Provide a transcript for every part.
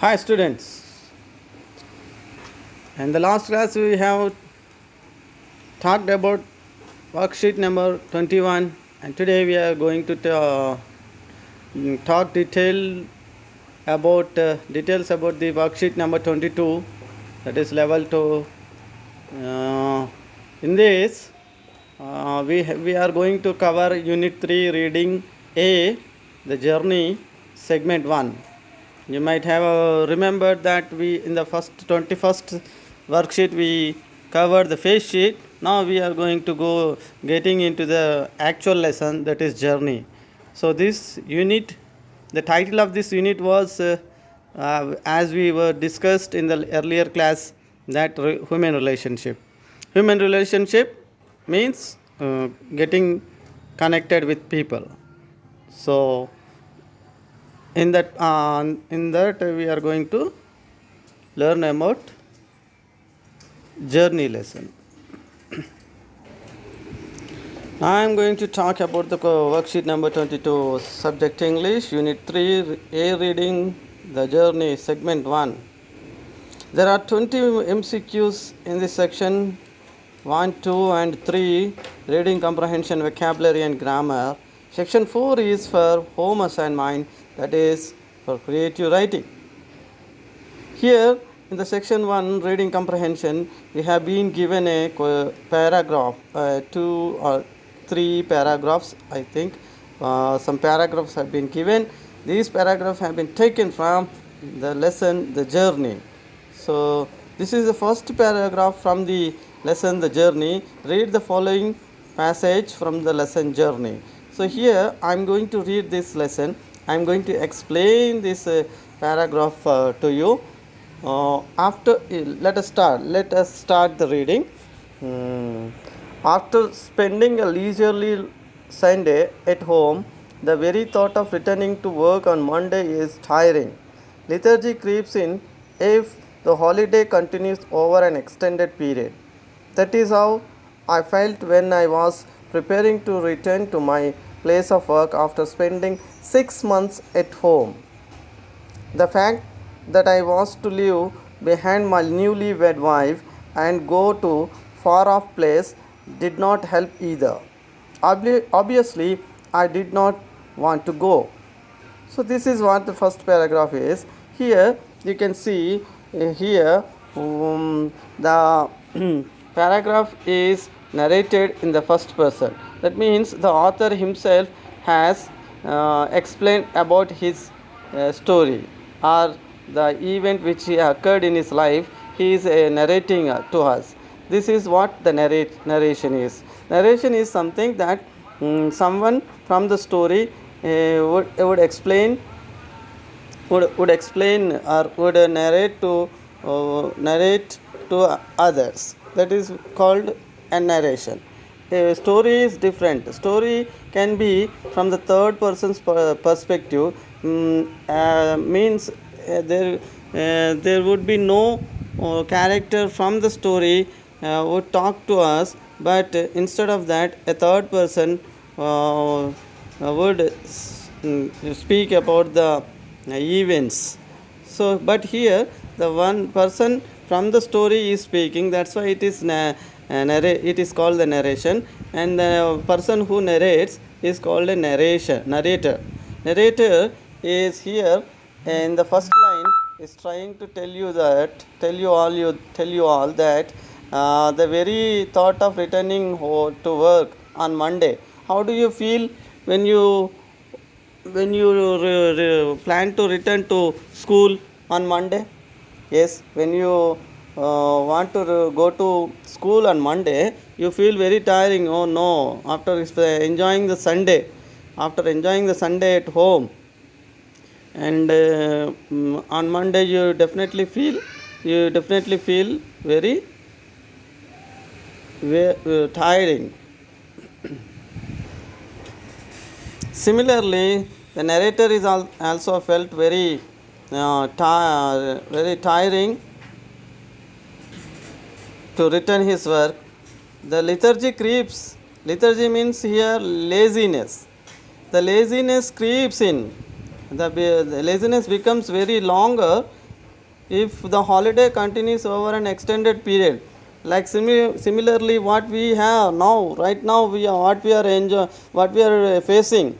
Hi students, in the last class we have talked about worksheet number 21, and today we are going to talk details about the worksheet number 22, that is level 2. Uh, in this we are going to cover unit 3 reading A, the journey, segment 1. You might have remembered that we in the first 21st worksheet we covered the face sheet. Now we are going to go getting into the actual lesson, that is journey. So this unit, the title of this unit was as we were discussed in the earlier class, that human relationship. Human relationship means getting connected with people. So in that we are going to learn about journey lesson. Now I am going to talk about the worksheet number 22, subject English, unit 3, A reading, the journey, segment 1. There are 20 MCQs in this section: 1, 2 and 3, reading comprehension, vocabulary and grammar. Section 4 is for home assignment, that is for creative writing. Here in the section 1, reading comprehension, we have been given a paragraph, 2 or 3 paragraphs, I think. Some paragraphs have been given. These paragraphs have been taken from the lesson, the journey. So this is the first paragraph from the lesson, the journey. Read the following passage from the lesson, journey. So here I am going to read this lesson. I am going to explain this paragraph to you. Let us start the reading. After spending a leisurely Sunday at home, the very thought of returning to work on Monday is tiring. Lethargy creeps in if the holiday continues over an extended period. That is how I felt when I was preparing to return to my place of work after spending 6 months at home. The fact that I was to leave behind my newly wed wife and go to far off place did not help either. Obviously, I did not want to go. So this is what the first paragraph is. Here you can see here the paragraph is narrated in the first person. That means the author himself has explained about his story or the event which occurred in his life. He is narrating to us. This is what the narration is. Narration is something that someone from the story would explain or would narrate to others. That is called a narration. A story is different. Story can be from the third person's perspective. Means there would be no character from the story would talk to us, but instead of that, a third person would speak about the events. So, but here the one person from the story is speaking. That's why it is it is called the narration, and the person who narrates is called a narrator. Narrator is here in the first line is trying to tell you all that the very thought of returning to work on Monday. How do you feel when you plan to return to school on Monday? Yes, when you want to go to school on Monday, you feel very tiring. Oh no! After enjoying the Sunday, at home, and on Monday you definitely feel very tiring. Similarly, the narrator is also felt very tiring to return his work. The lethargy creeps. Lethargy means here laziness. The laziness creeps in. The laziness becomes very longer if the holiday continues over an extended period, like similarly what we have now, right now we are what we are enjoy, what we are facing.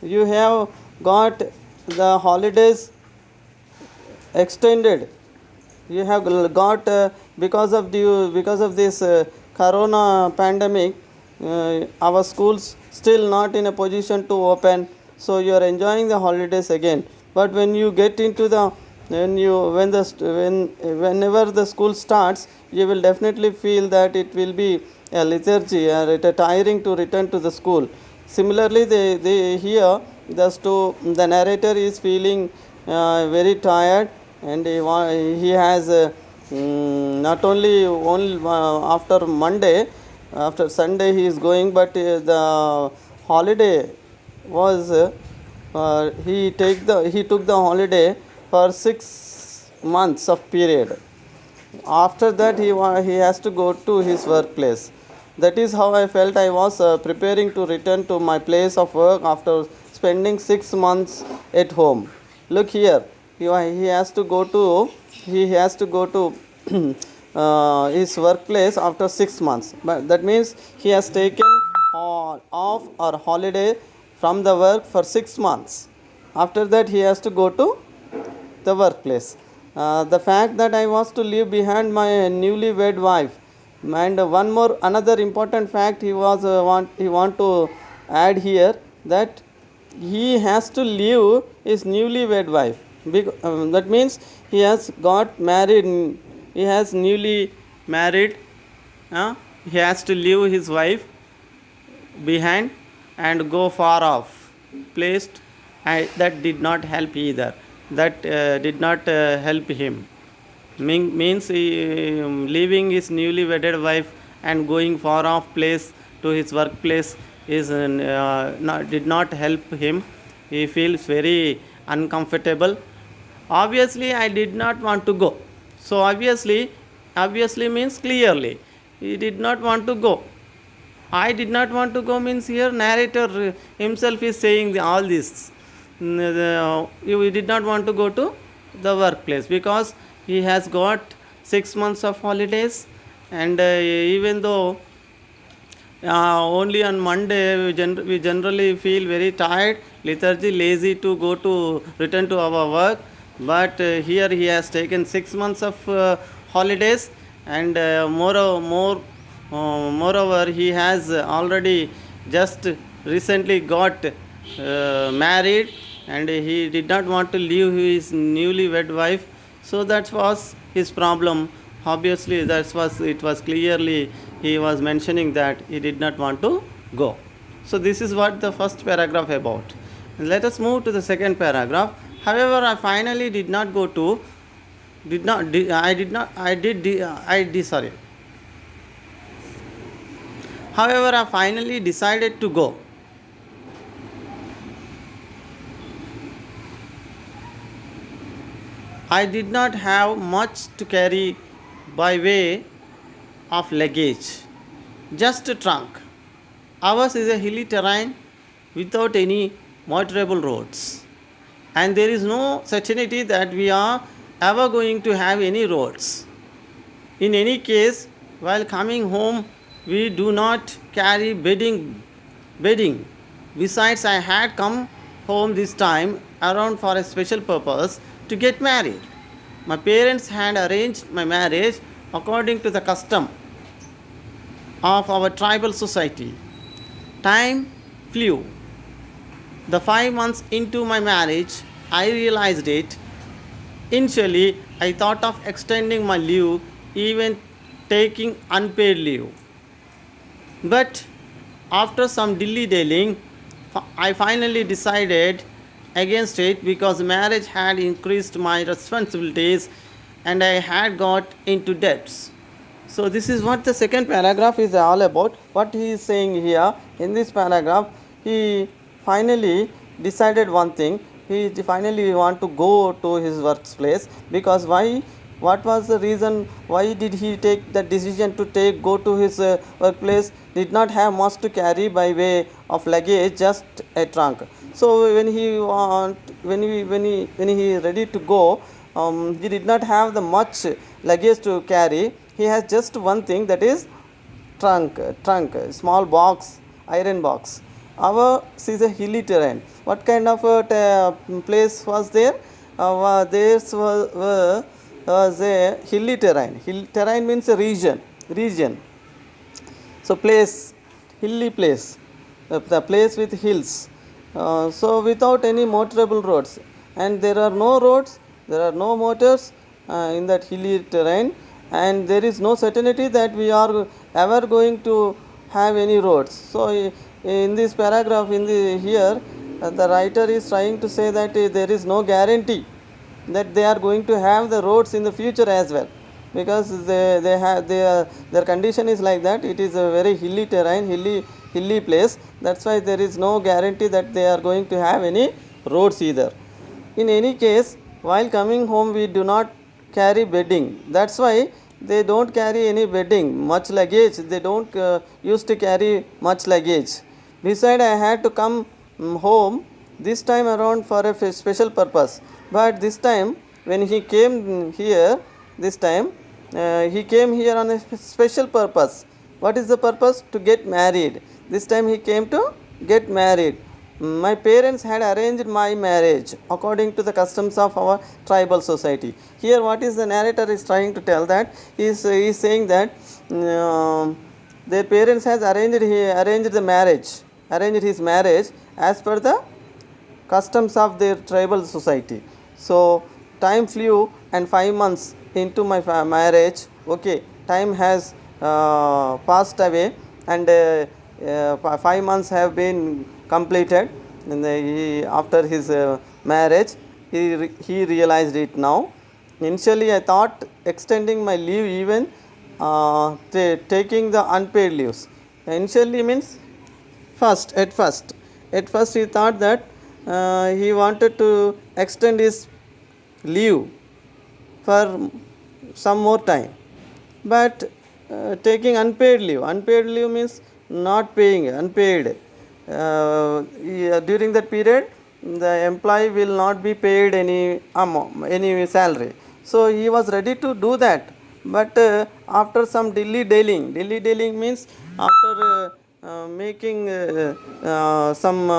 You have got the holidays extended. You have got because of this corona pandemic, our schools still not in a position to open, so you are enjoying the holidays again. But when you get into the when you when the when whenever the school starts, you will definitely feel that it will be a lethargy or it a tiring to return to the school. Similarly, they here the narrator is feeling very tired, and he has not only after Monday, after Sunday he is going, but the holiday was he took the holiday for 6 months of period. After that he has to go to his workplace. That is how I felt. I was preparing to return to my place of work after spending 6 months at home. Look here, he has to go to his workplace after 6 months, but that means he has taken off or holiday from the work for 6 months. After that he has to go to the workplace. The fact that I was to leave behind my newly wed wife, and another important fact he want to add here, that he has to leave his newly wed wife. That means he has got married. He has newly married. He has to leave his wife behind and go far off placed. That did not help either. That did not help him. Means leaving his newly wedded wife and going far off place to his workplace did not help him. He feels very uncomfortable. Obviously I did not want to go. So obviously means clearly he did not want to go. I did not want to go means here narrator himself is saying all this. He did not want to go to the workplace because he has got 6 months of holidays, and even though only on Monday we generally feel very tired, lethargy, lazy to return to our work, but here he has taken 6 months of holidays, and moreover he has already just recently got married, and he did not want to leave his newly wed wife. So that was his problem. Obviously it was clearly he was mentioning that he did not want to go. So this is what the first paragraph about. Let us move to the second paragraph. However, I finally did not go to did not I did not I did sorry however I finally decided to go. I did not have much to carry by way of luggage, just a trunk. Ours is a hilly terrain without any motorable roads, and there is no certainty that we are ever going to have any roads. In any case, while coming home, we do not carry bedding. Besides, I had come home this time around for a special purpose, to get married. My parents had arranged my marriage according to the custom of our tribal society. Time flew. The 5 months into my marriage, I realized it. Initially, I thought of extending my leave, even taking unpaid leave. But after some dilly-dallying, I finally decided against it because marriage had increased my responsibilities and I had got into debts. So this is what the second paragraph is all about. What he is saying here in this paragraph, he finally decided one thing. He finally want to go to his workplace because why? What was the reason? Why did he take the decision to go to his workplace? Did not have much to carry by way of luggage, just a trunk. So when he ready to go, he did not have the much luggage to carry. He has just one thing, that is trunk, small box, iron box. Ours is a hilly terrain. What kind of a place was there? Theirs was a hilly terrain. Hill terrain means a region. So place, hilly place, the place with hills. So without any motorable roads, and there are no roads, there are no motors in that hilly terrain, and there is no certainty that we are ever going to have any roads. So in this paragraph, in the here, the writer is trying to say that there is no guarantee that they are going to have the roads in the future as well, because they have their condition is like that. It is a very hilly terrain, hilly place. That's why there is no guarantee that they are going to have any roads either. In any case, while coming home we do not carry bedding. That's why they don't carry any bedding, much luggage. They don't used to carry much luggage. Besides, I had to come home this time around for a special purpose. But this time, when he came here, this time he came here on a special purpose. What is the purpose? To get married. This time he came to get married. My parents had arranged my marriage according to the customs of our tribal society. Here, what is the narrator is trying to tell, that he is saying that their parents has arranged his marriage as per the customs of their tribal society. So time flew, and 5 months into my marriage, okay, time has passed away, and 5 months have been completed. And after his marriage, he realized it now. Initially, I thought extending my leave, even taking the unpaid leaves. Initially means at first he thought that he wanted to extend his leave for some more time, but taking unpaid leave means not paying unpaid. During that period, the employee will not be paid any amount, any salary. So he was ready to do that, but after some dilly dallying means after making some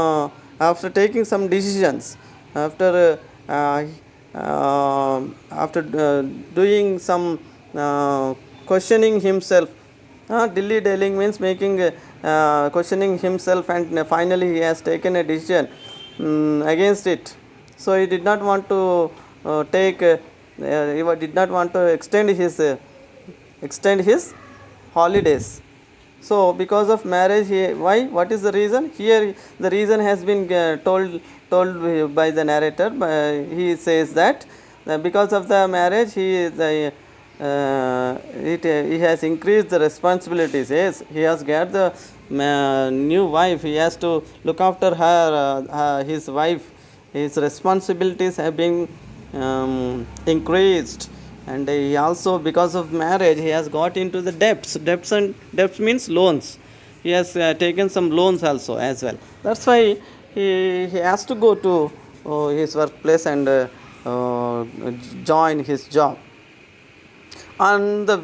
after taking some decisions, after doing some questioning himself. Dilly dallying means making questioning himself, and finally he has taken a decision against it. So he did not want to he did not want to extend his holidays. So because of marriage, why? What is the reason? Here the reason has been told by the narrator. He says that because of the marriage, he has increased the responsibilities. Yes, he has got the new wife. He has to look after her, his wife. His responsibilities have been increased, and he also, because of marriage, he has got into the debts. Debts means loans. He has taken some loans also as well. That's why he has to go to his workplace and join his job. On my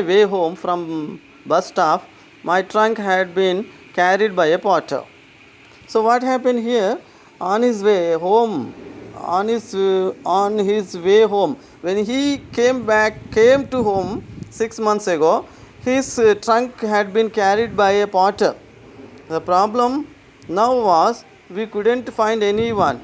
way home from bus stop, my trunk had been carried by a porter. So what happened here? On his way home, when he came to home 6 months ago, his trunk had been carried by a porter. The problem now was we couldn't find anyone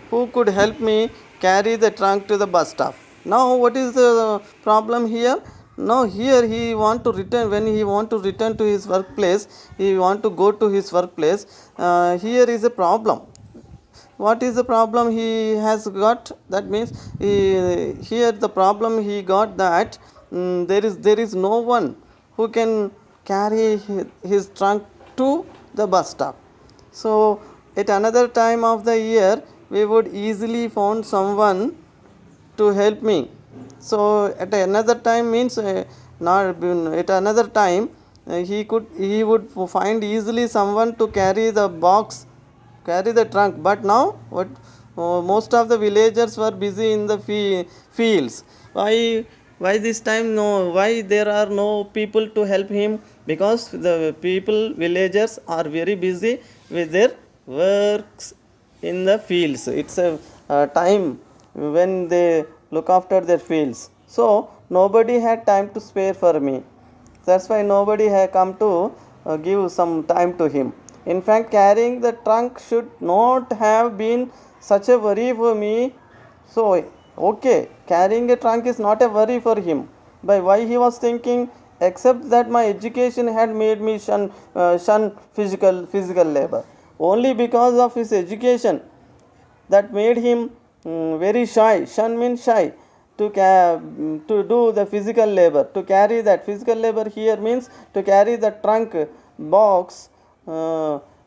who could help me carry the trunk to the bus stop. Now what is the problem here? Now here he want to return, when he want to return to his workplace, he want to go to his workplace. Here is a problem. What is the problem he has got? That means here the problem he got, that there is no one who can carry his trunk to the bus stop. So at another time of the year, we would easily found someone to help me. So at another time means not at another time he would find easily someone to carry the trunk. But now most of the villagers were busy in the fields. Why this time no? Why there are no people to help him? Because the people, villagers, are very busy with their works in the fields. It's a time when they look after their fields. So nobody had time to spare for me. That's why nobody had come to give some time to him. In fact, carrying the trunk should not have been such a worry for me. So, okay, carrying a trunk is not a worry for him. By why he was thinking, except that my education had made me shun physical labor. Only because of his education, that made him very shy. Shun means shy. To do the physical labor, to carry that physical labor here means to carry the trunk box.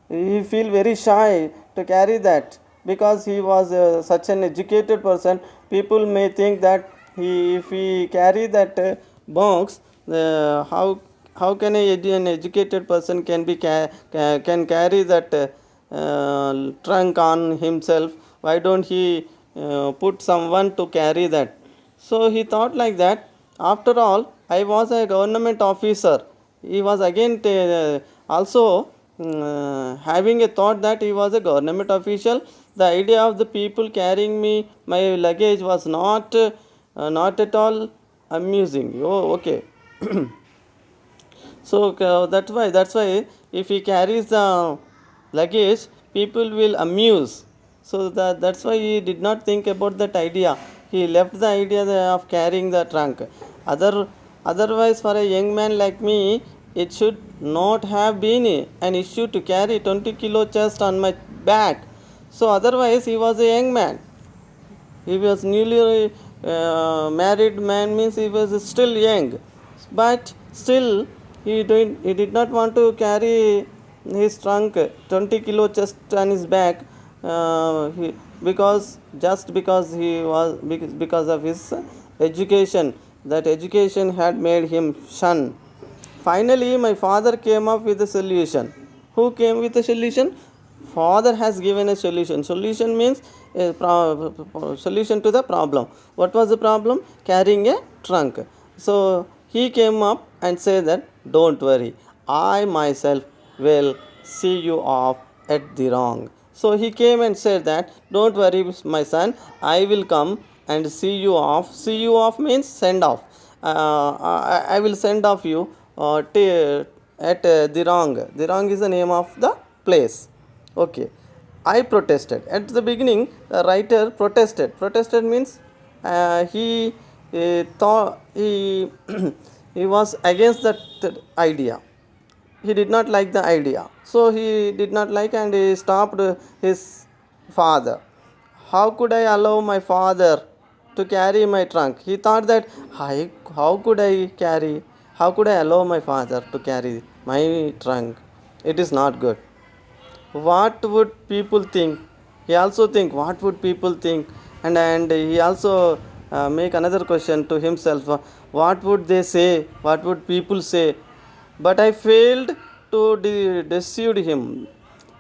He feel very shy to carry that because he was such an educated person. People may think that if he carry that box, how can an educated person can carry that trunk on himself? Why don't he put someone to carry that? So he thought like that. After all, I was a government officer. He was again also having a thought that he was a government official. The idea of the people carrying me my luggage was not at all amusing. Oh, okay. So that's why if he carries the luggage, people will amuse. So that's why he did not think about that idea. He left the idea of carrying the trunk. Otherwise, for a young man like me, it should not have been an issue to carry 20-kilo chest on my back. So otherwise, he was a young man. He was newly married man, means he was still young, but still he did not want to carry his trunk 20-kilo chest on his back, because he was because of his education. That education had made him shun. Finally, my father came up with a solution. Who came with a solution? Father has given a solution. Solution means a solution to the problem. What was the problem? Carrying a trunk. So he came up and said that, don't worry, I myself will see you off at the wrong. So he came and said that, don't worry my son, I will come and see you off. See you off means send off. I will send off you at the wrong. The wrong is the name of the place. Okay. I protested. At the beginning, the writer protested. Protested means he thought he he was against that idea. He did not like the idea. So he did not like, and he stopped his father. How could I allow my father to carry my trunk? He thought that, how could I carry? How could I allow my father to carry my trunk? It is not good. What would people think? He also think, what would people think? And he also make another question to himself, what would they say? What would people say? But I failed to deceive him.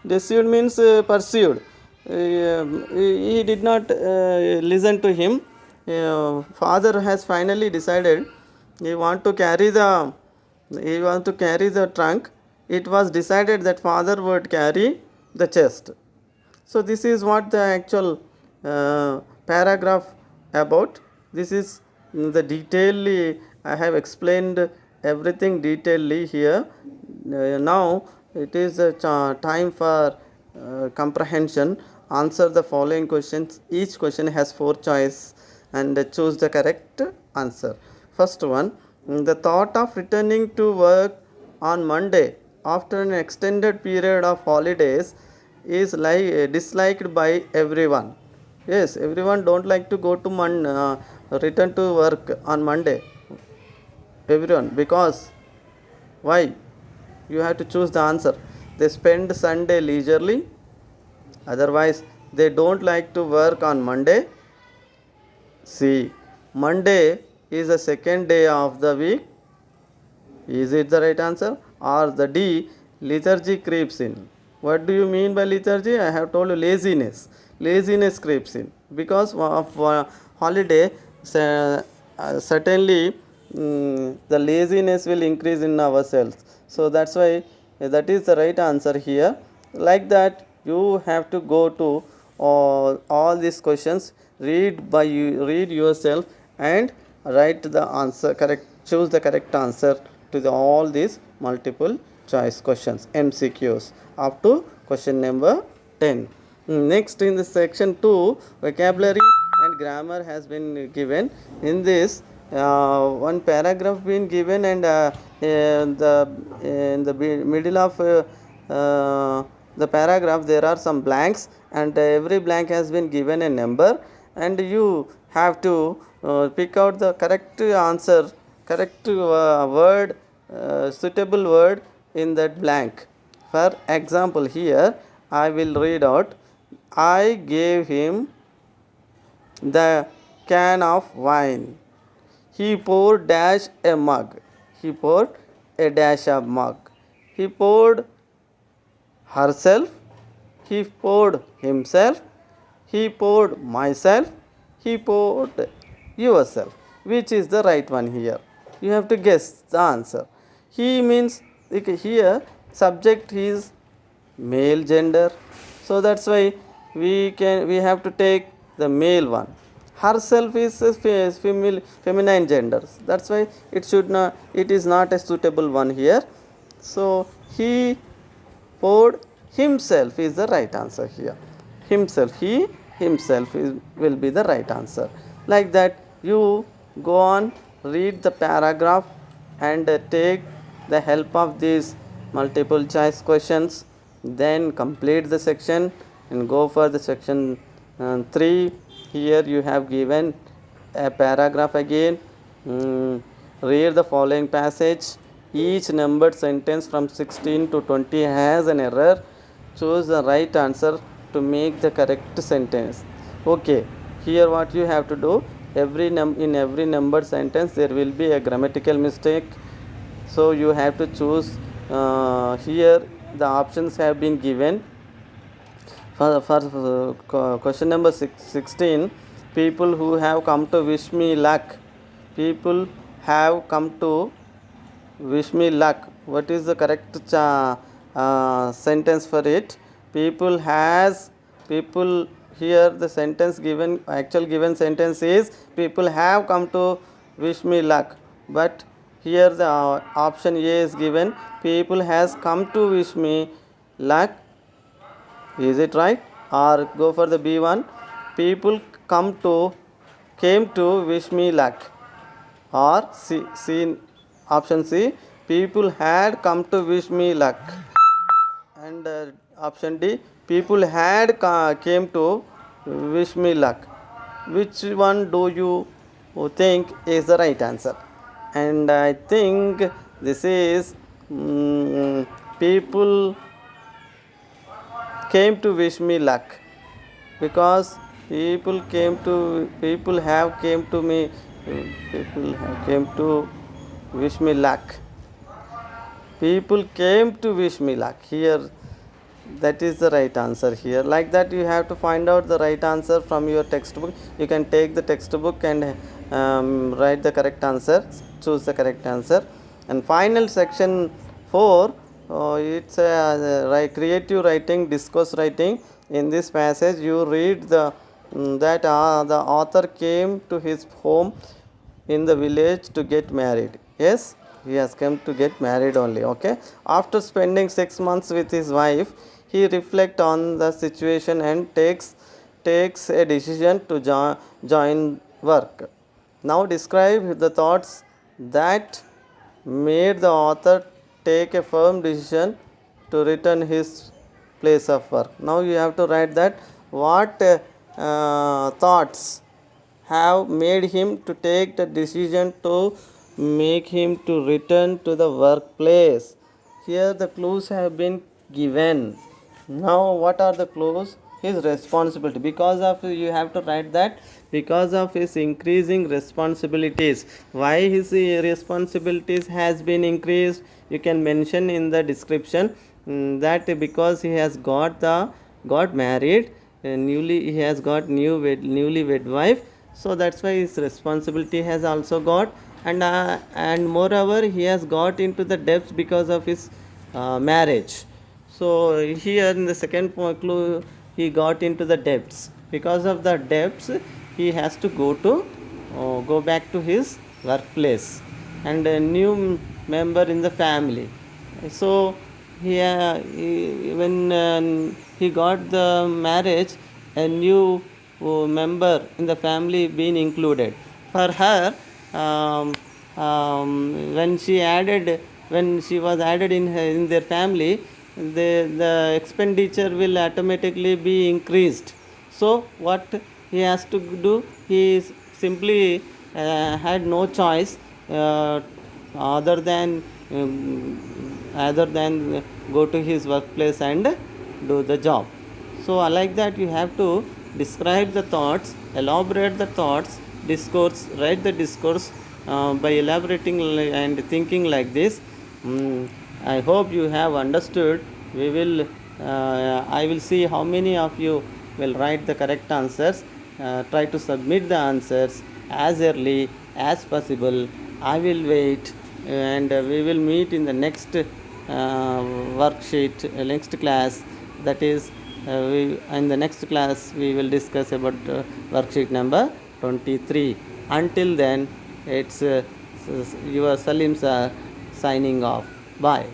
Deceived means pursued. He did not listen to him. Father has finally decided he want to carry the trunk. It was decided that father would carry the chest. So this is what the actual paragraph about. This is the detailedly I have explained everything detailedly here. Now it is time for comprehension. Answer the following questions. Each question has 4 choices and choose the correct answer. First one, the thought of returning to work on Monday after an extended period of holidays is disliked by everyone. Yes, everyone don't like to go to return to work on Monday. Everyone, because why? You have to choose the answer. They spend Sunday leisurely. Otherwise, they don't like to work on Monday. C. Monday is the second day of the week. Is it the right answer? Or the D. Lethargy creeps in. What do you mean by lethargy? I have told you laziness. laziness creeps in because of holiday. Certainly the laziness will increase in ourselves, so that's why that is the right answer here. Like that you have to go to all these questions, read yourself and write the answer correct, choose the correct answer to all these multiple choice questions, MCQs, up to question number 10. Next, in the section 2, vocabulary and grammar has been given. In this, one paragraph been given, and in the middle of the paragraph there are some blanks, and every blank has been given a number, and you have to pick out the correct answer, correct word, suitable word in that blank. For example, here I will read out, I gave him the can of wine. He poured dash a mug. He poured a dash of mug. He poured herself. He poured himself. He poured myself. He poured yourself. Which is the right one here? You have to guess the answer. He means here subject is male gender, so that's why we have to take the male one. Herself is feminine gender, that's why it is not a suitable one here. So he poured himself is the right answer here. Himself, he himself will be the right answer. Like that you go on, read the paragraph and take the help of these multiple choice questions, then complete the section and go for the section 3. Here you have given a paragraph again. Read the following passage. Each numbered sentence from 16 to 20 has an error. Choose the right answer to make the correct sentence. Okay, here what you have to do, in every numbered sentence there will be a grammatical mistake, so you have to choose. Here the options have been given. For question number 16, people who have come to wish me luck. People have come to wish me luck. What is the correct sentence for it? People, here the sentence given, actual given sentence is people have come to wish me luck, but here the option A is given, people has come to wish me luck. Is it right? Or go for the B one, people came to wish me luck. Or option C, people had come to wish me luck. And option D, people had came to wish me luck. Which one do you think is the right answer? And I think this is people came to wish me luck, because people have came to me, people have came to wish me luck. People came to wish me luck. Here that is the right answer here. Like that you have to find out the right answer from your textbook. You can take the textbook and write the correct answer, choose the correct answer. And final section 4, it's creative writing, discourse writing. In this passage you read that the author came to his home in the village to get married. Yes, he has come to get married only. Okay, after spending 6 months with his wife, he reflects on the situation and takes a decision to join work. Now describe the thoughts that made the author take a firm decision to return his place of work. Now you have to write that what thoughts have made him to take the decision to make him to return to the workplace. Here the clues have been given. Now what are the clues? His responsibility, because of, you have to write that because of his increasing responsibilities. Why his responsibilities has been increased, you can mention in the description that because he has got married, he has got newlywed wife, so that's why his responsibility has also got, and moreover he has got into the debts because of his marriage. So here in the second clue, he got into the debts. Because of the debts, he has to go back to his workplace, and a new member in the family. So when he got the marriage, a new member in the family being included. For her, um, when she was added in their family, the expenditure will automatically be increased. So what he has to do, he simply had no choice other than go to his workplace and do the job. So like that, you have to describe the thoughts, elaborate the thoughts, discourse, write the discourse by elaborating and thinking like this. I hope you have understood. I will see how many of you will write the correct answers. Try to submit the answers as early as possible. I will wait, and we will meet in the next worksheet, next class. That is, in the next class we will discuss about worksheet number 23. Until then, it's your Salim sir signing off. Bye.